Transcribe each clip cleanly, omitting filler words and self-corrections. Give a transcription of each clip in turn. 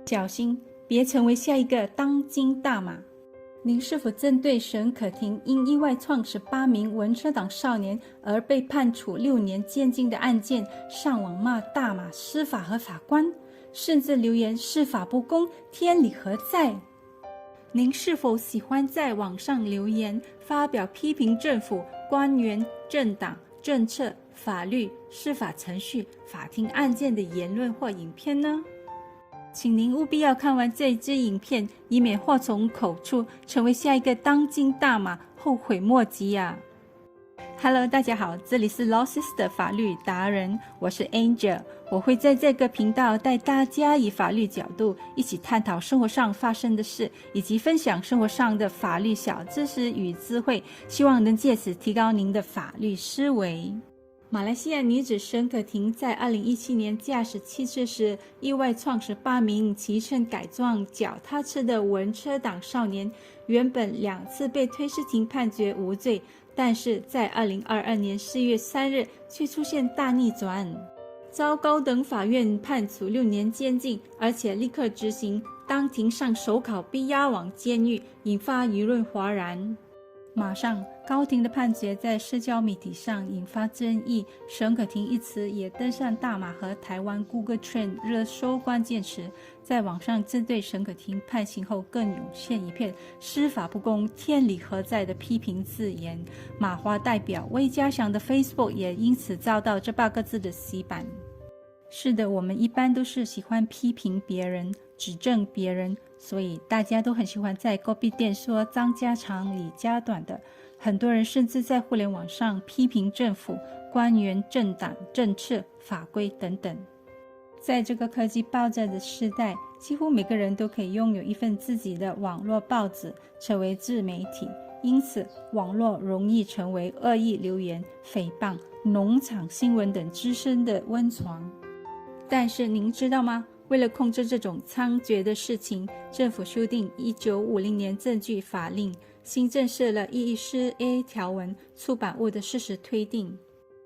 小心别成为下一个当今大马。您是否针对沈可婷因意外创18名文车党少年而被判处6年监禁的案件上网骂大马司法和法官，甚至留言司法不公，天理何在？您是否喜欢在网上留言发表批评政府、官员、政党、政策、法律、司法程序、法庭案件的言论或影片呢？请您务必要看完这支影片，以免祸从口出，成为下一个当今大马，后悔莫及呀！Hello， 大家好，这里是 Losses 的法律达人，我是 Angel， 我会在这个频道带大家以法律角度一起探讨生活上发生的事，以及分享生活上的法律小知识与智慧，希望能借此提高您的法律思维。马来西亚女子沈可婷在2017年驾驶汽车时，意外撞18名骑乘改装脚踏车的文车党少年，原本2次被推事庭判决无罪，但是在2022年4月3日却出现大逆转，遭高等法院判处6年监禁，而且立刻执行，当庭上手铐被押往监狱，引发舆论哗然。马上高庭的判决在社交媒体上引发争议，沈可婷一词也登上大马和台湾 Google Trend 热搜关键词，在网上针对沈可婷判刑后更涌现一片司法不公，天理何在的批评字眼。马华代表魏家祥的 Facebook 也因此遭到这8个字的洗版。是的，我们一般都是喜欢批评别人，指正别人，所以大家都很喜欢在隔壁店说张家长李家短的。很多人甚至在互联网上批评政府、官员、政党、政策、法规等等。在这个科技爆炸的时代，几乎每个人都可以拥有一份自己的网络报纸，成为自媒体，因此网络容易成为恶意留言、诽谤、农场新闻等滋生的温床。但是您知道吗？为了控制这种猖獗的事情，政府修订1950年证据法令，新增设了 114A 条文，出版物的事实推定，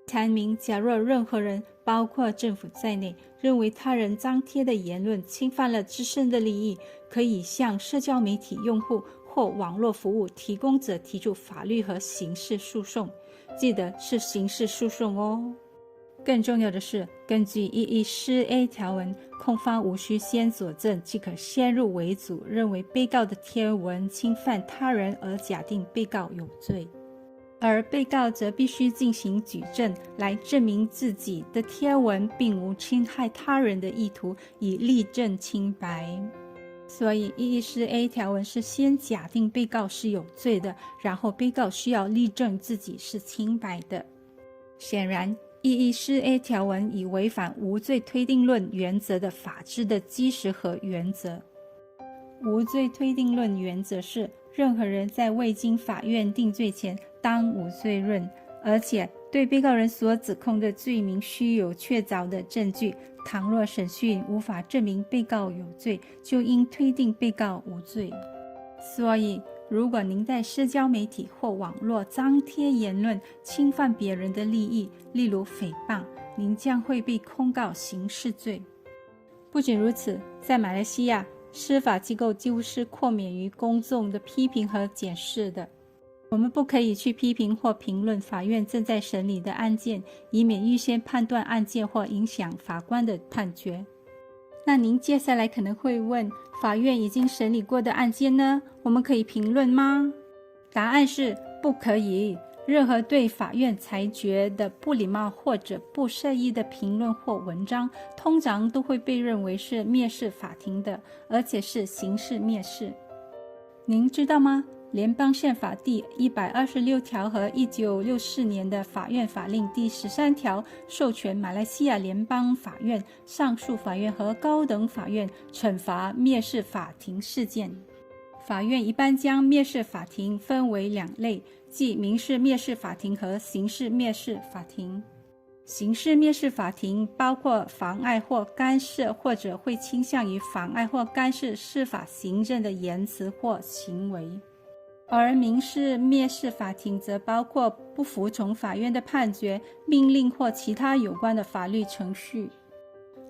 阐明假若任何人，包括政府在内，认为他人张贴的言论侵犯了自身的利益，可以向社交媒体用户或网络服务提供者提出法律和刑事诉讼，记得是刑事诉讼哦。更重要的是，根据 114A 条文，控方无需先佐证即可先入为主认为被告的贴文侵犯他人而假定被告有罪，而被告则必须进行举证来证明自己的贴文并无侵害他人的意图，以立证清白。所以 114A 条文是先假定被告是有罪的，然后被告需要立证自己是清白的。显然114A 条文已违反无罪推定论原则的法治的基石和原则。无罪推定论原则是，任何人在未经法院定罪前当无罪论，而且对被告人所指控的罪名须有确凿的证据，倘若审讯无法证明被告有罪，就应推定被告无罪。所以如果您在社交媒体或网络张贴言论侵犯别人的利益，例如诽谤，您将会被控告刑事罪。不仅如此，在马来西亚，司法机构几乎是豁免于公众的批评和检视的。我们不可以去批评或评论法院正在审理的案件，以免预先判断案件或影响法官的判决。那您接下来可能会问，法院已经审理过的案件呢？我们可以评论吗？答案是不可以。任何对法院裁决的不礼貌或者不适宜的评论或文章，通常都会被认为是蔑视法庭的，而且是刑事蔑视。您知道吗？联邦宪法第126条和1964年的法院法令第13条授权马来西亚联邦法院、上诉法院和高等法院惩罚蔑视法庭事件。法院一般将蔑视法庭分为2类，即民事蔑视法庭和刑事蔑视法庭。刑事蔑视法庭包括妨碍或干涉或者会倾向于妨碍或干涉司法行政的言辞或行为，而民事蔑视法庭则包括不服从法院的判决、命令或其他有关的法律程序。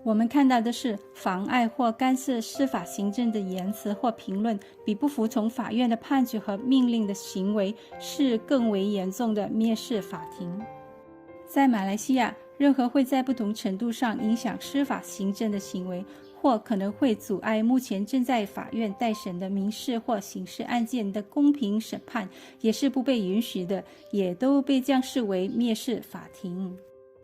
我们看到的是妨碍或干涉司法行政的言辞或评论，比不服从法院的判决和命令的行为是更为严重的蔑视法庭。在马来西亚，任何会在不同程度上影响司法行政的行为，或可能会阻碍目前正在法院待审的民事或刑事案件的公平审判，也是不被允许的，也都被将视为蔑视法庭。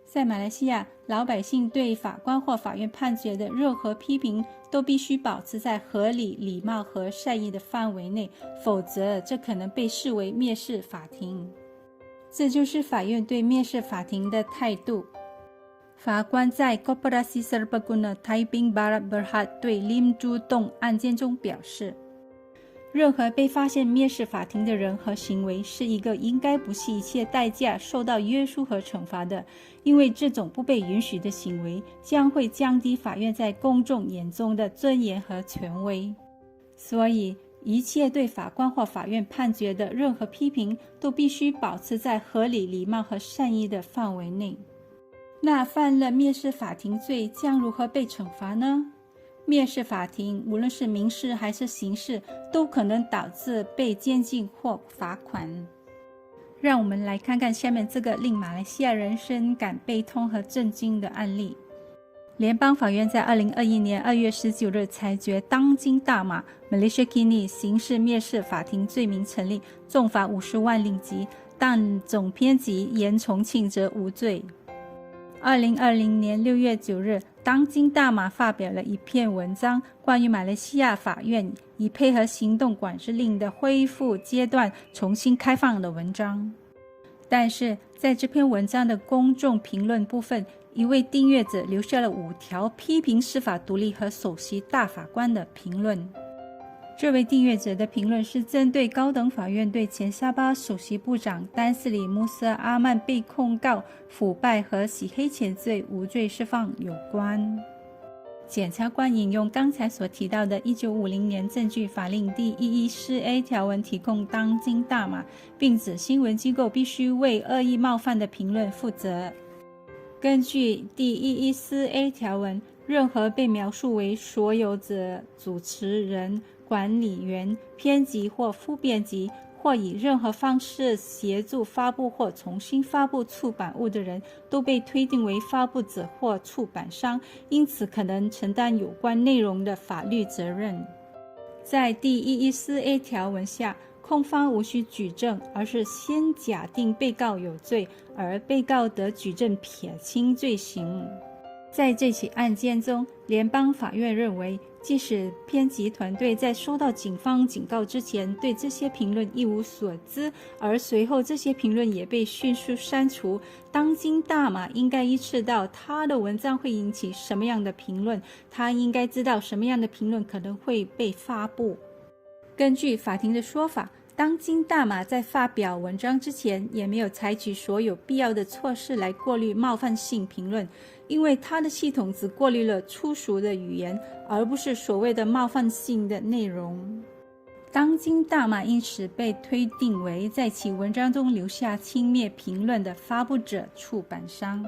在马来西亚，老百姓对法官或法院判决的任何批评都必须保持在合理、礼貌和善意的范围内，否则这可能被视为蔑视法庭。这就是法院对蔑视法庭的态度。法官在 Koperasi Serbaguna Taiping Barat Berhad 对 Lim Ju Dong 案件中表示，任何被发现蔑视法庭的人和行为是一个应该不惜一切代价受到约束和惩罚的，因为这种不被允许的行为将会降低法院在公众眼中的尊严和权威。所以，一切对法官或法院判决的任何批评都必须保持在合理、礼貌和善意的范围内。那犯了蔑视法庭罪将如何被惩罚呢？蔑视法庭，无论是民事还是刑事，都可能导致被监禁或罚款。让我们来看看下面这个令马来西亚人深感悲痛和震惊的案例。联邦法院在2021年2月19日裁决当今大马 Malaysia Kini 刑事蔑视法庭罪名成立，重罚50万令吉，但总编辑严从庆则无罪。2020年6月9日，当今大马发表了一篇文章，关于马来西亚法院以配合行动管制令的恢复阶段重新开放的文章。但是在这篇文章的公众评论部分，一位订阅者留下了5条批评司法独立和首席大法官的评论。这位订阅者的评论是针对高等法院对前沙巴首席部长丹斯里穆斯阿曼被控告腐败和洗黑钱罪无罪释放有关。检察官引用刚才所提到的1950年证据法令第114A 条文提控当今大马，并指新闻机构必须为恶意冒犯的评论负责。根据第114A 条文，任何被描述为所有者、主持人、管理员、编辑或副编辑，或以任何方式协助发布或重新发布出版物的人，都被推定为发布者或出版商，因此可能承担有关内容的法律责任。在第114A 条文下，控方无需举证，而是先假定被告有罪，而被告得举证撇清罪行。在这起案件中，联邦法院认为，即使编辑团队在收到警方警告之前对这些评论一无所知，而随后这些评论也被迅速删除，当今大马应该意识到他的文章会引起什么样的评论，他应该知道什么样的评论可能会被发布。根据法庭的说法，当今大马在发表文章之前也没有采取所有必要的措施来过滤冒犯性评论，因为它的系统只过滤了粗俗的语言，而不是所谓的冒犯性的内容。当今大马因此被推定为在其文章中留下轻蔑评论的发布者、出版商，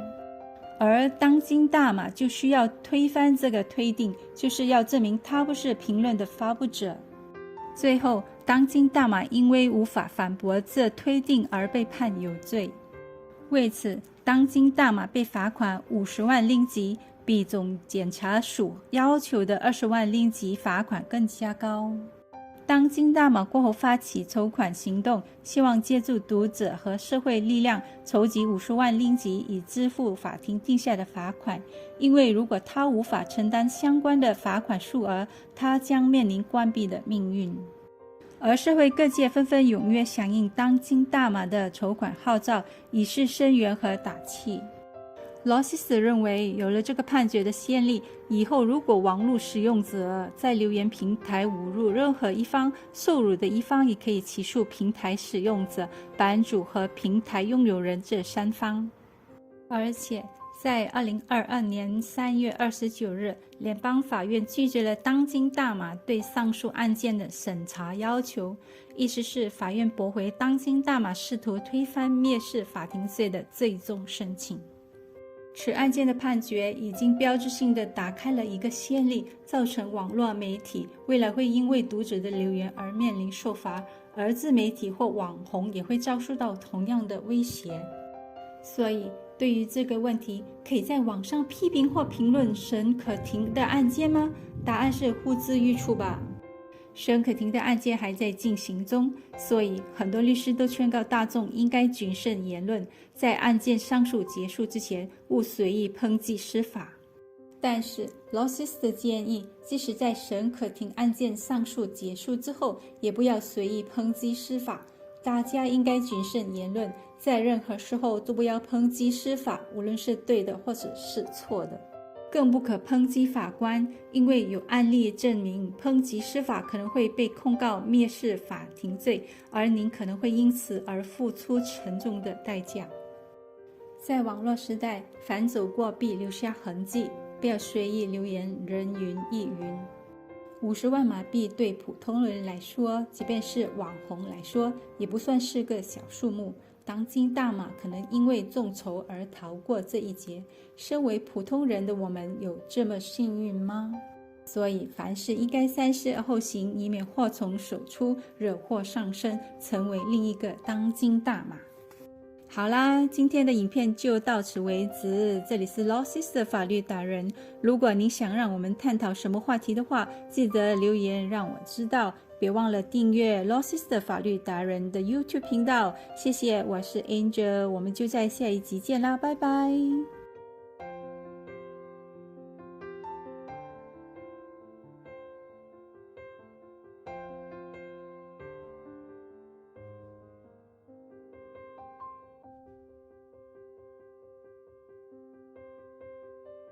而当今大马就需要推翻这个推定，就是要证明他不是评论的发布者。最后，当今大马因为无法反驳这推定而被判有罪。为此，当今大马被罚款50万令吉，比总检察署要求的20万令吉罚款更加高。当今大马过后发起筹款行动，希望借助读者和社会力量筹集50万令吉以支付法庭定下的罚款，因为如果他无法承担相关的罚款数额，他将面临关闭的命运。而社会各界纷纷踊跃响应当今大马的筹款号召，以示声援和打气。罗西斯认为，有了这个判决的先例，以后如果网络使用者在留言平台侮辱任何一方，受辱的一方也可以起诉平台使用者、版主和平台拥有人这3方。而且在2022年3月29日，联邦法院拒绝了当今大马对上述案件的审查要求，意思是法院驳回当今大马试图推翻蔑视法庭罪的最终申请。此案件的判决已经标志性地打开了一个先例，造成网络媒体未来会因为读者的留言而面临受罚，而自媒体或网红也会遭受到同样的威胁。所以对于这个问题，可以在网上批评或评论沈可婷的案件吗？答案是呼之欲出吧。沈可婷的案件还在进行中，所以很多律师都劝告大众应该谨慎言论，在案件上诉结束之前勿随意抨击司法。但是 Lossis 的建议，即使在沈可婷案件上诉结束之后，也不要随意抨击司法，大家应该谨慎言论，在任何时候都不要抨击司法，无论是对的或者是错的。更不可抨击法官，因为有案例证明抨击司法可能会被控告蔑视法庭罪，而您可能会因此而付出沉重的代价。在网络时代，凡走过必留下痕迹，不要随意留言人云亦云。50万马币对普通人来说，即便是网红来说，也不算是个小数目。当今大马可能因为众筹而逃过这一劫，身为普通人的我们有这么幸运吗？所以凡事应该三思而后行，以免祸从手出，惹祸上身，成为另一个当今大马。好啦，今天的影片就到此为止。这里是 Lossis 的法律达人。如果你想让我们探讨什么话题的话，记得留言让我知道。别忘了订阅 Lossis 的法律达人的 YouTube 频道。谢谢，我是 Angel，我们就在下一集见啦，拜拜。